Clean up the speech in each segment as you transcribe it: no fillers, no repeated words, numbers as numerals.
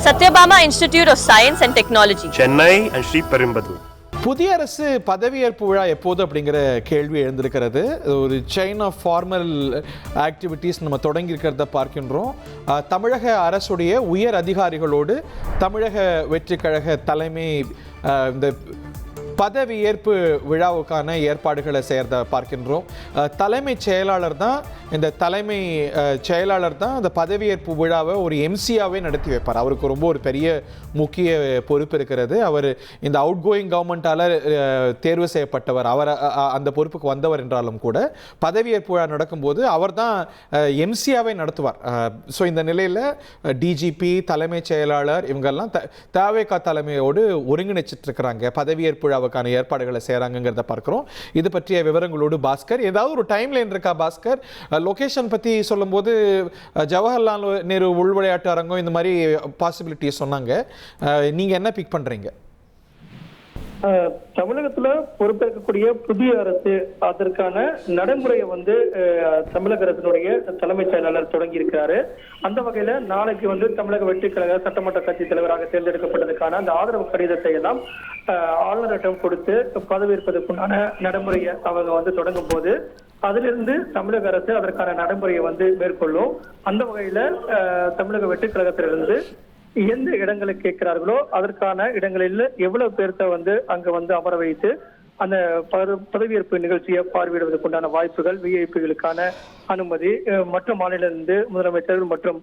Satyabama Institute of Science and Technology, Chennai and Sriperumbudur. புதிய அரசு பதவியேற்பு விழா எப்போது அப்படிங்கிற கேள்வி எழுந்திருக்கிறது. ஒரு செயின் ஆஃப் ஃபார்மல் ஆக்டிவிட்டீஸ் நம்ம தொடங்கி இருக்கிறத பார்க்கின்றோம். தமிழக அரசுடைய உயர் அதிகாரிகளோடு தமிழக வெற்றி கழக தலைமை இந்த பதவியேற்பு விழாவுக்கான ஏற்பாடுகளை செய்கிறத பார்க்கின்றோம். தலைமைச் செயலாளர் தான் அந்த பதவியேற்பு விழாவை ஒரு எம்சியாவே நடத்தி வைப்பார். அவருக்கு ரொம்ப ஒரு பெரிய முக்கிய பொறுப்பு இருக்கிறது. அவர் இந்த அவுட் கோயிங் கவர்மெண்ட்டால் தேர்வு செய்யப்பட்டவர். அவர் அந்த பொறுப்புக்கு வந்தவர் என்றாலும் கூட பதவியேற்பு விழா நடக்கும்போது அவர் தான் எம்சியாவே நடத்துவார். ஸோ இந்த நிலையில் டிஜிபி, தலைமைச் செயலாளர் இவங்கெல்லாம் தவேகா தலைமையோடு ஒருங்கிணைச்சிட்டு இருக்கிறாங்க. பதவியேற்பு விழாவுக்கான ஏற்பாடுகளை செய்கிறாங்கிறத பார்க்குறோம். இது பற்றிய விவரங்களோடு பாஸ்கர், ஏதாவது ஒரு டைம் லைன் இருக்கா பாஸ்கர்? லொகேஷன் பற்றி சொல்லும்போது ஜவஹர்லால் நேரு உள் விளையாட்டு அரங்கம் இந்த மாதிரி பாசிபிலிட்டி சொன்னாங்க. நீங்கள் என்ன பிக் பண்ணுறீங்க? தமிழகத்துல பொறுப்பேற்கக்கூடிய புதிய அரசு அதற்கான நடைமுறையை தமிழக அரசினுடைய தலைமைச் செயலாளர் தொடங்கி இருக்கிறாரு. அந்த வகையில நாளைக்கு தமிழக வெற்றி கழக சட்டமன்ற கட்சி தலைவராக தேர்ந்தெடுக்கப்பட்டதுக்கான அந்த ஆதரவு கடிதத்தை எல்லாம் ஆளுநரிடம் கொடுத்து பதவியேற்பதற்குண்டான நடைமுறையை அவங்க தொடங்கும் போது அதிலிருந்து தமிழக அரசு அதற்கான நடைமுறையை மேற்கொள்ளும். அந்த வகையில தமிழக வெற்றி கழகத்திலிருந்து எந்த இடங்களை கேட்கிறார்களோ அதற்கான இடங்களில் எவ்வளவு பேர்த்த அங்க அமர வைத்து அந்த பதவியேற்பு நிகழ்ச்சியை பார்வையிடுவதற்குண்டான வாய்ப்புகள், விஐபிகளுக்கான அனுமதி, மற்ற மாநிலத்திலிருந்து முதலமைச்சர்கள் மற்றும்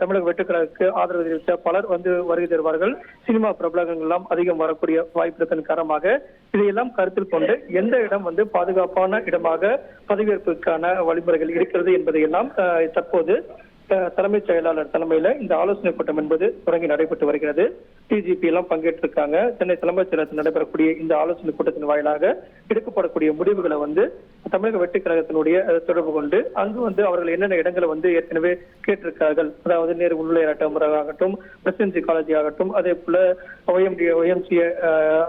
தமிழக வெட்டுக்கழகத்துக்கு ஆதரவு தெரிவித்த பலர் வருகை தருவார்கள். சினிமா பிரபலங்கள் எல்லாம் அதிகம் வரக்கூடிய வாய்ப்பின் காரணமாக இதையெல்லாம் கருத்தில் கொண்டு எந்த இடம் பாதுகாப்பான இடமாக பதவியேற்புக்கான வழிமுறைகள் இருக்கிறது என்பதையெல்லாம் தற்போது தலைமைச் செயலாளர் தலைமையில இந்த ஆலோசனை கூட்டம் என்பது தொடங்கி நடைபெற்று வருகிறது. டிஜிபி எல்லாம் பங்கேற்றிருக்காங்க. சென்னை தலைமைச் செயலகத்தில் நடைபெறக்கூடிய இந்த ஆலோசனை கூட்டத்தின் வாயிலாக எடுக்கப்படக்கூடிய முடிவுகளை தமிழக வெற்றி கழகத்தினுடைய தொடர்பு கொண்டு அங்கு அவர்கள் என்னென்ன இடங்களை ஏற்கனவே கேட்டிருக்கார்கள், அதாவது நேரு உள் விளையாட்டு ஆகட்டும், பிரசிடென்சி காலேஜ் ஆகட்டும், அதே போல ஒய்எம்சிஏ,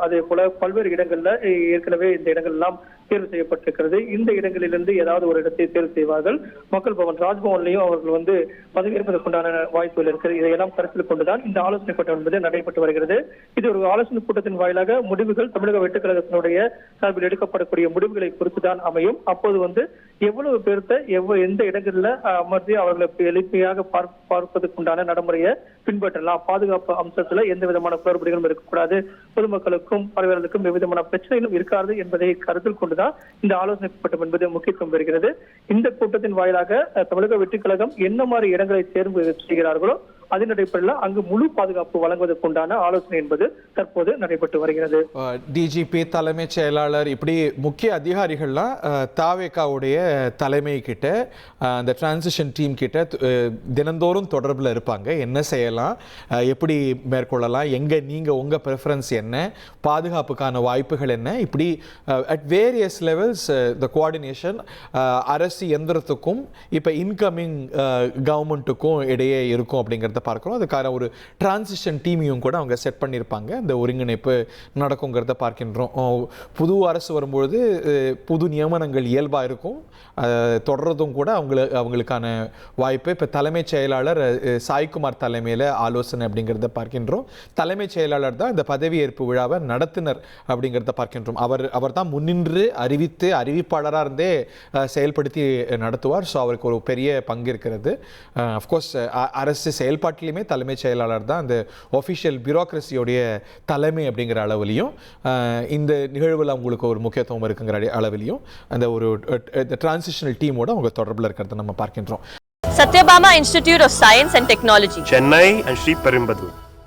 அதே போல பல்வேறு இடங்கள்ல ஏற்கனவே இந்த இடங்கள் எல்லாம் தேர்வு செய்யப்பட்டிருக்கிறது. இந்த இடங்களிலிருந்து ஏதாவது ஒரு இடத்தை தேர்வு செய்வார்கள். மக்கள் பவன், ராஜ்பவன்லையும் அவர்கள் பதவியேற்பதற்குண்டான வாய்ப்புகள் இருக்கிறது. இதையெல்லாம் கருத்தில் கொண்டுதான் இந்த ஆலோசனை கூட்டம் என்பது நடைபெற்று வருகிறது. இது ஒரு ஆலோசனை கூட்டத்தின் வாயிலாக முடிவுகள் தமிழக வெட்டுக் கழகத்தினுடைய சார்பில் எடுக்கப்படக்கூடிய முடிவுகளை பொறுத்துதான் அமையும். அப்போது எவ்வளவு பேர்த்த எந்த இடங்கள்ல அமர்த்தி அவர்களுக்கு எளிமையாக பார்ப்பதற்குண்டான நடைமுறையை பின்பற்றலாம், பாதுகாப்பு அம்சத்துல எந்த விதமான குளறுபடிகளும் இருக்கக்கூடாது, பொதுமக்களுக்கும் பார்வையாளர்களுக்கும் எவ்விதமான பிரச்சனைகளும் இருக்காது என்பதை கருத்தில் கொண்டுதான் இந்த ஆலோசனை கூட்டம் என்பது முக்கியத்துவம் பெறுகிறது. இந்த கூட்டத்தின் வாயிலாக தமிழக வெற்றி கழகம் என்ன மாதிரி இடங்களை தேர்வு செய்கிறார்களோ அதன் அடிப்படையில் அங்கு முழு பாதுகாப்பு வழங்குவதற்குண்டான ஆலோசனை என்பது தற்போது நடைபெற்று வருகிறது. டிஜிபி, தலைமைச் செயலாளர், இப்படி முக்கிய அதிகாரிகள்லாம் தாவேகாவுடைய தலைமை கிட்ட, அந்த டிரான்சிஷன் டீம் கிட்ட தினந்தோறும் தொடர்பில் இருப்பாங்க. என்ன செய்யலாம், எப்படி மேற்கொள்ளலாம், நீங்கள் உங்கள் ப்ரிஃபரன்ஸ் என்ன, பாதுகாப்புக்கான வாய்ப்புகள் என்ன, இப்படி at various levels the coordination அரசு எந்திரத்துக்கும் இப்போ இன்கமிங் கவர்மெண்ட்டுக்கும் இடையே இருக்கும் அப்படிங்கிறத பார்க்கிறோம். அதுக்கான ஒரு டிரான்சிஷன் டீமையும் கூட அவங்க செட் பண்ணியிருப்பாங்க. இந்த ஒருங்கிணைப்பு நடக்குங்கிறத பார்க்கின்றோம். புது அரசு வரும்பொழுது புது நியமனங்கள் இயல்பாக இருக்கும், தொடர்றதும் கூட அவங்களுக்கான வாய்ப்பு. இப்போ தலைமைச் செயலாளர் சாய்குமார் தலைமையில் ஆலோசனை அப்படிங்கிறத பார்க்கின்றோம். தலைமைச் செயலாளர் தான் இந்த பதவியேற்பு விழாவை நடத்துனர் அப்படிங்கிறத பார்க்கின்றோம். அவர் தான் முன்னின்று அறிவிப்பாளராக இருந்தே செயல்படுத்தி நடத்துவார். ஸோ அவருக்கு ஒரு பெரிய பங்கு இருக்கிறது. அஃப்கோர்ஸ் அரசு செயல்பாட்டிலையுமே தலைமைச் செயலாளர் தான் அந்த ஒஃபிஷியல் பியூரோக்ரஸியோடைய தலைமை அப்படிங்கிற அளவிலையும், இந்த நிகழ்வில் அவங்களுக்கு ஒரு முக்கியத்துவம் இருக்குங்கிற அளவிலையும் அந்த ஒரு டிரான்சிஷனல் டீமோட அவங்க தொடர்பில் இருக்கிறத நம்ம பார்க்கின்றோம். Satyabama Institute of Science and Technology, Chennai and Sriperumbudur.